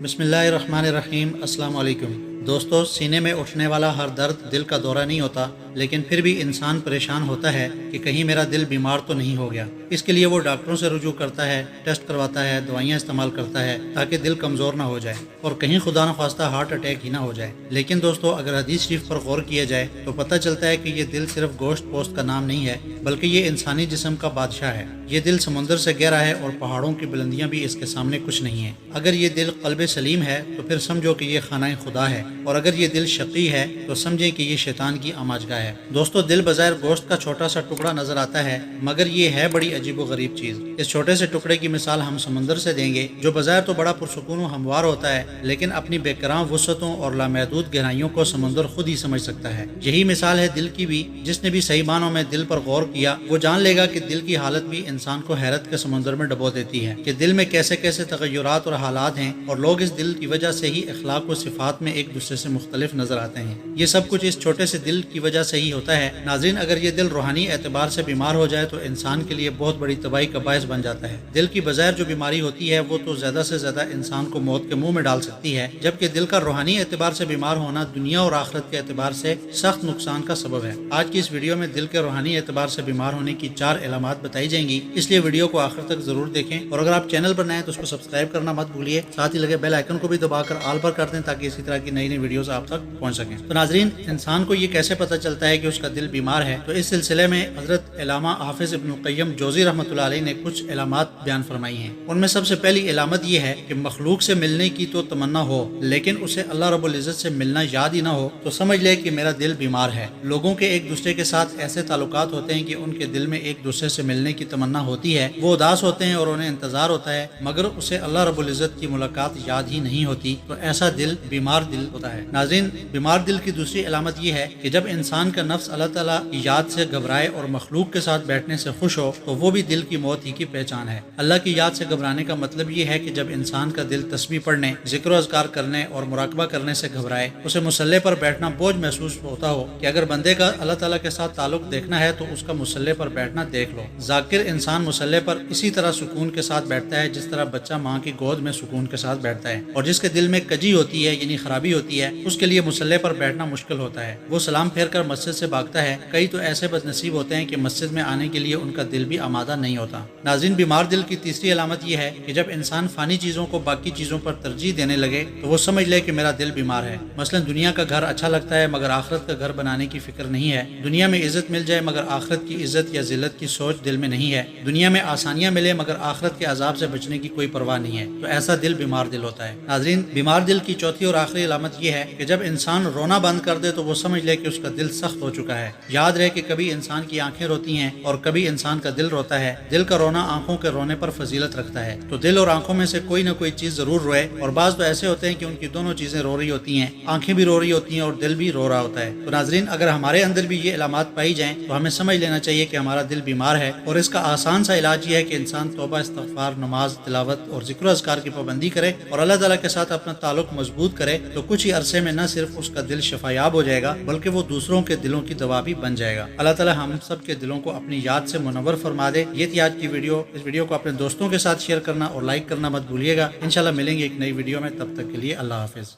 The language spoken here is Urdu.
بسم اللہ الرحمن الرحیم۔ السلام علیکم دوستو، سینے میں اٹھنے والا ہر درد دل کا دورہ نہیں ہوتا، لیکن پھر بھی انسان پریشان ہوتا ہے کہ کہیں میرا دل بیمار تو نہیں ہو گیا۔ اس کے لیے وہ ڈاکٹروں سے رجوع کرتا ہے، ٹیسٹ کرواتا ہے، دوائیاں استعمال کرتا ہے تاکہ دل کمزور نہ ہو جائے اور کہیں خدا نخواستہ ہارٹ اٹیک ہی نہ ہو جائے۔ لیکن دوستو، اگر حدیث شریف پر غور کیا جائے تو پتہ چلتا ہے کہ یہ دل صرف گوشت پوست کا نام نہیں ہے، بلکہ یہ انسانی جسم کا بادشاہ ہے۔ یہ دل سمندر سے گہرا ہے اور پہاڑوں کی بلندیاں بھی اس کے سامنے کچھ نہیں ہیں۔ اگر یہ دل قلب سلیم ہے تو پھر سمجھو کہ یہ خانہ خدا ہے، اور اگر یہ دل شقی ہے تو سمجھیں کہ یہ شیطان کی آماجگاہ ہے۔ دوستو، دل بظاہر گوشت کا چھوٹا سا ٹکڑا نظر آتا ہے، مگر یہ ہے بڑی عجیب و غریب چیز۔ اس چھوٹے سے ٹکڑے کی مثال ہم سمندر سے دیں گے، جو بظاہر تو بڑا پرسکون و ہموار ہوتا ہے، لیکن اپنی بے کرام وسعتوں اور لامحدود گہرائیوں کو سمندر خود ہی سمجھ سکتا ہے۔ یہی مثال ہے دل کی بھی۔ جس نے بھی صحیح معنوں میں دل پر غور کیا، وہ جان لے گا کہ دل کی حالت بھی انسان کو حیرت کے سمندر میں ڈبو دیتی ہے کہ دل میں کیسے کیسے تغیرات اور حالات ہیں، اور لوگ اس دل کی وجہ سے ہی اخلاق و صفات میں ایک دوسرے سے مختلف نظر آتے ہیں۔ یہ سب کچھ اس چھوٹے سے دل کی وجہ سے ہی ہوتا ہے۔ ناظرین، اگر یہ دل روحانی اعتبار سے بیمار ہو جائے تو انسان کے لیے بہت بڑی تباہی کا باعث بن جاتا ہے۔ دل کی بظاہر جو بیماری ہوتی ہے وہ تو زیادہ سے زیادہ انسان کو موت کے منہ میں ڈال سکتی ہے، جبکہ دل کا روحانی اعتبار سے بیمار ہونا دنیا اور آخرت کے اعتبار سے سخت نقصان کا سبب ہے۔ آج کی اس ویڈیو میں دل کے روحانی اعتبار سے بیمار ہونے کی 4 علامات بتائی جائیں گی، اس لیے ویڈیو کو آخر تک ضرور دیکھیں، اور اگر آپ چینل پر نئے ہیں تو اس کو سبسکرائب کرنا مت بھولیے، ساتھ ہی لگے بیل آئیکن کو بھی دبا کر آل پر کر دیں تاکہ اسی طرح کی نئی نئی ویڈیوز آپ تک پہنچ سکیں۔ تو ناظرین، انسان کو یہ کیسے پتہ چلتا ہے کہ اس کا دل بیمار ہے؟ تو اس سلسلے میں حضرت علامہ حافظ ابن القیم جوزی رحمۃ اللہ علیہ نے کچھ علامات بیان فرمائی ہیں۔ ان میں سب سے پہلی علامت یہ ہے کہ مخلوق سے ملنے کی تو تمنا ہو، لیکن اسے اللہ رب العزت سے ملنا یاد ہی نہ ہو تو سمجھ لے کہ میرا دل بیمار ہے۔ لوگوں کے ایک دوسرے کے ساتھ ایسے تعلقات ہوتے ہیں کہ ان کے دل میں ایک دوسرے سے ملنے کی تمنا ہوتی ہے، وہ اداس ہوتے ہیں اور انہیں انتظار ہوتا ہے، مگر اسے اللہ رب العزت کی ملاقات یاد ہی نہیں ہوتی، تو ایسا دل بیمار دل ہوتا ہے۔ ناظرین، بیمار دل کی دوسری علامت یہ ہے کہ جب انسان کا نفس اللہ تعالیٰ کی یاد سے گھبرائے اور مخلوق کے ساتھ بیٹھنے سے خوش ہو تو وہ بھی دل کی موت ہی کی پہچان ہے۔ اللہ کی یاد سے گھبرانے کا مطلب یہ ہے کہ جب انسان کا دل تسبیح پڑھنے، ذکر و اذکار کرنے اور مراقبہ کرنے سے گھبرائے، اسے مصلی پر بیٹھنا بوجھ محسوس ہوتا ہو کہ اگر بندے کا اللہ تعالیٰ کے ساتھ تعلق دیکھنا ہے تو اس کا مصلی پر بیٹھنا دیکھ لو۔ ذاکر انسان مصلی پر اسی طرح سکون کے ساتھ بیٹھتا ہے جس طرح بچہ ماں کی گود میں سکون کے ساتھ بیٹھتا ہے، اور جس کے دل میں کجی ہوتی ہے یعنی خرابی ہوتی ہے، اس کے لیے مصلی پر بیٹھنا مشکل ہوتا ہے، وہ سلام پھیر کر مسجد سے بھاگتا ہے۔ کئی تو ایسے بد نصیب ہوتے ہیں کہ مسجد میں آنے کے لیے ان کا دل بھی آمادہ نہیں ہوتا۔ ناظرین، بیمار دل کی تیسری علامت یہ ہے کہ جب انسان فانی چیزوں کو باقی چیزوں پر ترجیح دینے لگے تو وہ سمجھ لے کہ میرا دل بیمار ہے۔ مثلا دنیا کا گھر اچھا لگتا ہے مگر آخرت کا گھر بنانے کی فکر نہیں ہے، دنیا میں عزت مل جائے مگر آخرت کی عزت یا ذلت کی سوچ دل میں نہیں ہے، دنیا میں آسانیاں ملے مگر آخرت کے عذاب سے بچنے کی کوئی پرواہ نہیں ہے، تو ایسا دل بیمار دل ہوتا ہے۔ ناظرین، بیمار دل کی چوتھی اور آخری علامت یہ ہے کہ جب انسان رونا بند کر دے تو وہ سمجھ لے کہ اس کا دل سخت ہو چکا ہے۔ یاد رہے کہ کبھی انسان کی آنکھیں روتی ہیں اور کبھی انسان کا دل روتا ہے۔ دل کا رونا آنکھوں کے رونے پر فضیلت رکھتا ہے، تو دل اور آنکھوں میں سے کوئی نہ کوئی چیز ضرور روئے، اور بعض تو ایسے ہوتے ہیں کہ ان کی دونوں چیزیں رو رہی ہوتی ہیں، آنکھیں بھی رو رہی ہوتی ہیں اور دل بھی رو رہا ہوتا ہے۔ تو ناظرین، اگر ہمارے اندر بھی یہ علامات پائی جائیں تو ہمیں سمجھ لینا چاہیے کہ ہمارا دل بیمار ہے، اور اس کا آسان سا علاج یہ ہے کہ انسان توبہ، استغفار، نماز، تلاوت اور ذکر و اذکار کی پابندی کرے اور اللہ تعالیٰ کے ساتھ اپنا تعلق مضبوط کرے، تو کچھ ہی عرصے میں نہ صرف اس کا دل شفایاب ہو جائے گا بلکہ وہ دوسروں کے دلوں کی دوا بھی بن جائے گا۔ اللہ تعالیٰ ہم سب کے دلوں کو اپنی یاد سے منور فرما دے۔ یہ تھی آج کی ویڈیو۔ اس ویڈیو کو اپنے دوستوں کے ساتھ شیئر کرنا اور لائک کرنا مت بھولیے گا۔ انشاءاللہ ملیں گے ایک نئی ویڈیو میں، تب تک کے لیے اللہ حافظ۔